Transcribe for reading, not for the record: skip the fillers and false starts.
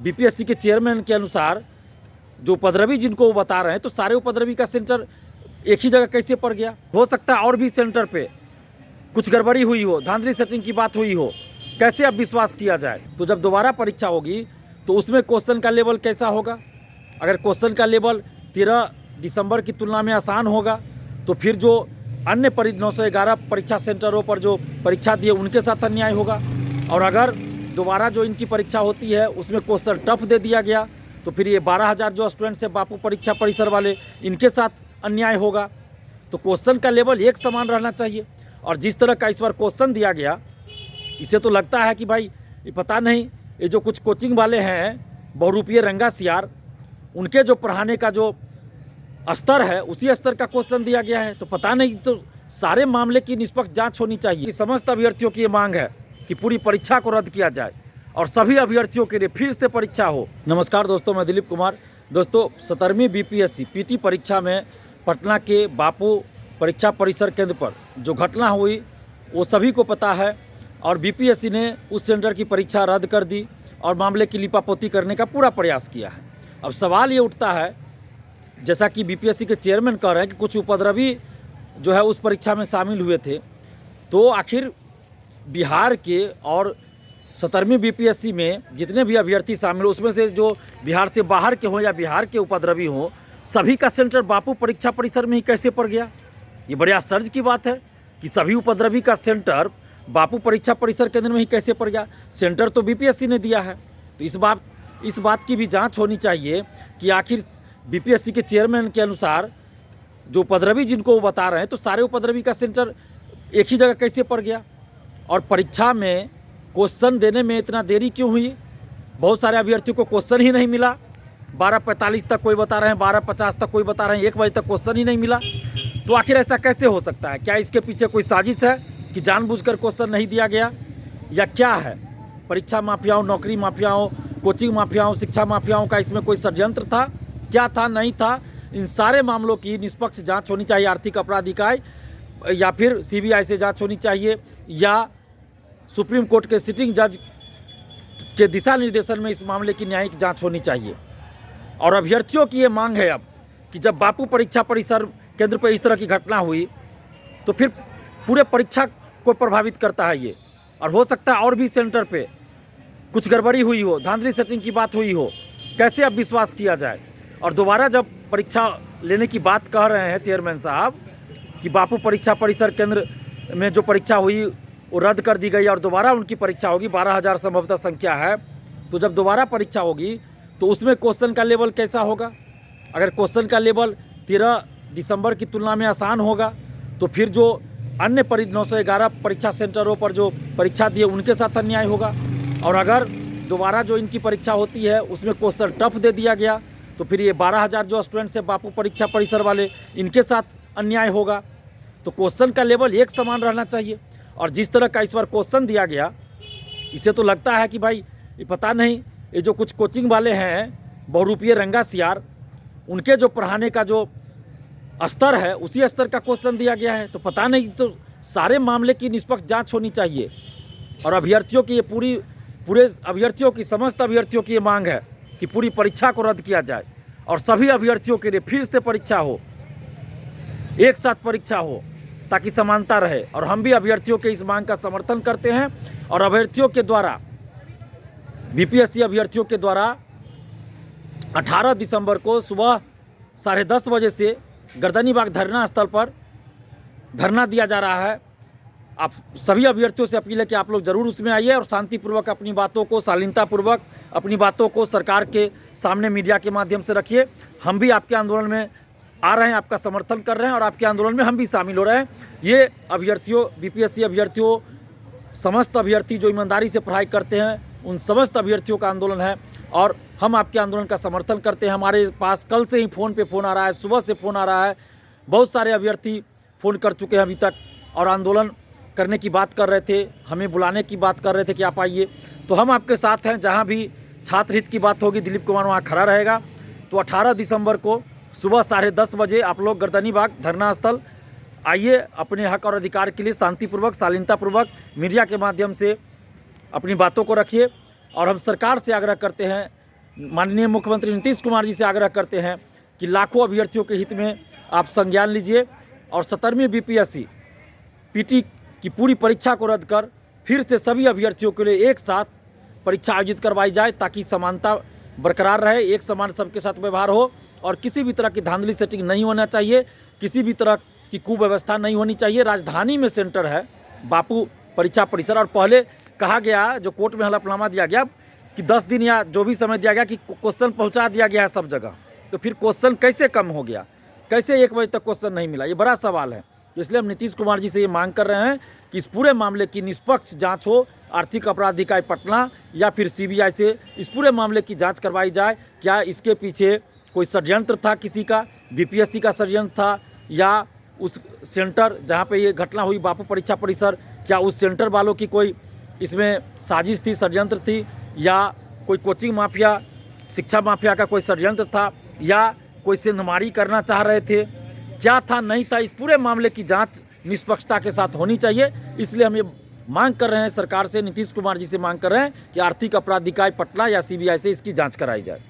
BPSC के chairman के अनुसार जो उपद्रवी जिनको वो बता रहे हैं, तो सारे उपद्रवी का सेंटर एक ही जगह कैसे पड़ गया? हो सकता है और भी सेंटर पे कुछ गड़बड़ी हुई हो, धांधली सेटिंग की बात हुई हो, कैसे अब विश्वास किया जाए? तो जब दोबारा परीक्षा होगी तो उसमें क्वेश्चन का लेवल कैसा होगा? अगर क्वेश्चन का लेवल 13 दिसंबर की तुलना में आसान होगा तो फिर जो अन्य 911 परीक्षा सेंटरों पर जो परीक्षा दिए उनके साथ अन्याय होगा। और अगर दोबारा जो इनकी परीक्षा होती है उसमें क्वेश्चन टफ दे दिया गया तो फिर ये 12,000 जो स्टूडेंट्स हैं बापू परीक्षा परिसर वाले, इनके साथ अन्याय होगा। तो क्वेश्चन का लेवल एक समान रहना चाहिए। और जिस तरह का इस बार क्वेश्चन दिया गया, इसे तो लगता है कि भाई ये पता नहीं, ये जो कुछ कोचिंग वाले हैं बहुरूपीय रंगा सियार, उनके जो पढ़ाने का जो स्तर है उसी स्तर का क्वेश्चन दिया गया है। तो पता नहीं, तो सारे मामले की निष्पक्ष जांच होनी चाहिए। समस्त अभ्यर्थियों की ये मांग है कि पूरी परीक्षा को रद्द किया जाए और सभी अभ्यर्थियों के लिए फिर से परीक्षा हो। नमस्कार दोस्तों, मैं दिलीप कुमार। दोस्तों, 17वीं बीपीएससी पीटी परीक्षा में पटना के बापू परीक्षा परिसर केंद्र पर जो घटना हुई वो सभी को पता है और बीपीएससी ने उस सेंटर की परीक्षा रद्द कर दी और मामले की लिपापोती करने का पूरा प्रयास किया है। अब सवाल ये उठता है, जैसा कि बीपीएससी के चेयरमैन कह रहे हैं कि कुछ उपद्रवी जो है उस परीक्षा में शामिल हुए थे, तो आखिर बिहार के और 17वीं बीपीएससी में जितने भी अभ्यर्थी शामिल हो उसमें से जो बिहार से बाहर के हों या बिहार के उपद्रवी हों, सभी का सेंटर बापू परीक्षा परिसर में ही कैसे पड़ गया? ये बड़े आश्चर्य की बात है कि सभी उपद्रवी का सेंटर बापू परीक्षा परिसर केंद्र में ही कैसे पड़ गया? सेंटर तो बीपीएससी ने दिया है। तो इस बात की भी जांच होनी चाहिए कि आखिर बीपीएससी के चेयरमैन के अनुसार जो उपद्रवी जिनको वो बता रहे हैं, तो सारे उपद्रवी का सेंटर एक ही जगह कैसे पड़ गया? और परीक्षा में क्वेश्चन देने में इतना देरी क्यों हुई? बहुत सारे अभ्यर्थियों को क्वेश्चन ही नहीं मिला। 12:45 तक कोई बता रहे हैं, 12:50 तक कोई बता रहे हैं, 1 बजे तक क्वेश्चन ही नहीं मिला। तो आखिर ऐसा कैसे हो सकता है? क्या इसके पीछे कोई साजिश है कि जानबूझकर क्वेश्चन नहीं दिया गया, या क्या है? परीक्षा माफियाओं, नौकरी माफियाओं, कोचिंग माफियाओं, शिक्षा माफियाओं का इसमें कोई षड्यंत्र था? क्या था, नहीं था? इन सारे मामलों की निष्पक्ष जांच होनी चाहिए। आर्थिक अपराध इकाई या फिर सीबीआई से जांच होनी चाहिए, या सुप्रीम कोर्ट के सिटिंग जज के दिशा निर्देशन में इस मामले की न्यायिक जांच होनी चाहिए। और अभ्यर्थियों की ये मांग है अब कि जब बापू परीक्षा परिसर केंद्र पर इस तरह की घटना हुई तो फिर पूरे परीक्षा को प्रभावित करता है ये, और हो सकता है और भी सेंटर पे कुछ गड़बड़ी हुई हो, धांधली सेटिंग की बात हुई हो, कैसे अब विश्वास किया जाए? और दोबारा जब परीक्षा लेने की बात कह रहे हैं चेयरमैन साहब कि बापू परीक्षा परिसर केंद्र में जो परीक्षा हुई वो रद्द कर दी गई और दोबारा उनकी परीक्षा होगी, 12,000 संभवतः संख्या है, तो जब दोबारा परीक्षा होगी तो उसमें क्वेश्चन का लेवल कैसा होगा? अगर क्वेश्चन का लेवल 13 दिसंबर की तुलना में आसान होगा तो फिर जो अन्य 911 परीक्षा सेंटरों पर जो परीक्षा दिए उनके साथ अन्याय होगा। और अगर दोबारा जो इनकी परीक्षा होती है उसमें क्वेश्चन टफ दे दिया गया तो फिर ये 12,000 जो स्टूडेंट्स हैं बापू परीक्षा परिसर वाले, इनके साथ अन्याय होगा। तो क्वेश्चन का लेवल एक समान रहना चाहिए। और जिस तरह का इस बार क्वेश्चन दिया गया, इसे तो लगता है कि भाई ये पता नहीं, ये जो कुछ कोचिंग वाले हैं बहुरूपीय रंगा सियार, उनके जो पढ़ाने का जो स्तर है उसी स्तर का क्वेश्चन दिया गया है। तो पता नहीं, तो सारे मामले की निष्पक्ष जांच होनी चाहिए। और अभ्यर्थियों की ये पूरे अभ्यर्थियों की, समस्त अभ्यर्थियों की ये मांग है कि पूरी परीक्षा को रद्द किया जाए और सभी अभ्यर्थियों के लिए फिर से परीक्षा हो, एक साथ परीक्षा हो, ताकि समानता रहे। और हम भी अभ्यर्थियों के इस मांग का समर्थन करते हैं। और अभ्यर्थियों के द्वारा, बीपीएससी अभ्यर्थियों के द्वारा 18 दिसंबर को सुबह 10:30 बजे से गर्दनीबाग धरना स्थल पर धरना दिया जा रहा है। आप सभी अभ्यर्थियों से अपील है कि आप लोग ज़रूर उसमें आइए और शांतिपूर्वक अपनी बातों को, शालीनतापूर्वक अपनी बातों को सरकार के सामने मीडिया के माध्यम से रखिए। हम भी आपके आंदोलन में आ रहे हैं, आपका समर्थन कर रहे हैं और आपके आंदोलन में हम भी शामिल हो रहे हैं। ये अभ्यर्थियों, बीपीएससी अभ्यर्थियों, समस्त अभ्यर्थी जो ईमानदारी से पढ़ाई करते हैं, उन समस्त अभ्यर्थियों का आंदोलन है और हम आपके आंदोलन का समर्थन करते हैं। हमारे पास कल से ही फ़ोन पे फ़ोन आ रहा है, सुबह से फ़ोन आ रहा है, बहुत सारे अभ्यर्थी फ़ोन कर चुके हैं अभी तक और आंदोलन करने की बात कर रहे थे, हमें बुलाने की बात कर रहे थे कि आप आइए। तो हम आपके साथ हैं, जहाँ भी छात्र हित की बात होगी दिलीप कुमार वहाँ खड़ा रहेगा। तो 18 दिसंबर को सुबह 10:30 बजे आप लोग गर्दनीबाग धरना स्थल आइए, अपने हक और अधिकार के लिए शांतिपूर्वक, शालीनतापूर्वक मीडिया के माध्यम से अपनी बातों को रखिए। और हम सरकार से आग्रह करते हैं माननीय मुख्यमंत्री नीतीश कुमार जी से आग्रह करते हैं कि लाखों अभ्यर्थियों के हित में आप संज्ञान लीजिए और 17वीं बीपीएससी पीटी की पूरी परीक्षा को रद्द कर फिर से सभी अभ्यर्थियों के लिए एक साथ परीक्षा आयोजित करवाई जाए, ताकि समानता बरकरार रहे, एक समान सबके साथ व्यवहार हो और किसी भी तरह की धांधली सेटिंग नहीं होना चाहिए, किसी भी तरह की कुव्यवस्था नहीं होनी चाहिए। राजधानी में सेंटर है बापू परीक्षा परिसर, और पहले कहा गया, जो कोर्ट में हलफनामा दिया गया कि 10 दिन या जो भी समय दिया गया कि क्वेश्चन पहुंचा दिया गया है सब जगह, तो फिर क्वेश्चन कैसे कम हो गया, कैसे 1 बजे तक क्वेश्चन नहीं मिला, ये बड़ा सवाल है। इसलिए हम नीतीश कुमार जी से ये मांग कर रहे हैं कि इस पूरे मामले की निष्पक्ष जांच हो, आर्थिक अपराध इकाई पटना या फिर सीबीआई से इस पूरे मामले की जांच करवाई जाए। क्या इसके पीछे कोई षड्यंत्र था, किसी का बीपीएससी का षड्यंत्र था, या उस सेंटर जहां पे ये घटना हुई बापू परीक्षा परिसर, क्या उस सेंटर वालों की कोई इसमें साजिश थी, षड्यंत्र थी, या कोई कोचिंग माफिया, शिक्षा माफिया का कोई षड्यंत्र था, या कोई सेंधमारी करना चाह रहे थे, क्या था नहीं था। इस पूरे मामले की जांच निष्पक्षता के साथ होनी चाहिए। इसलिए हम ये मांग कर रहे हैं सरकार से, नीतीश कुमार जी से मांग कर रहे हैं कि आर्थिक अपराध इकाई पटना या सीबीआई से इसकी जांच कराई जाए।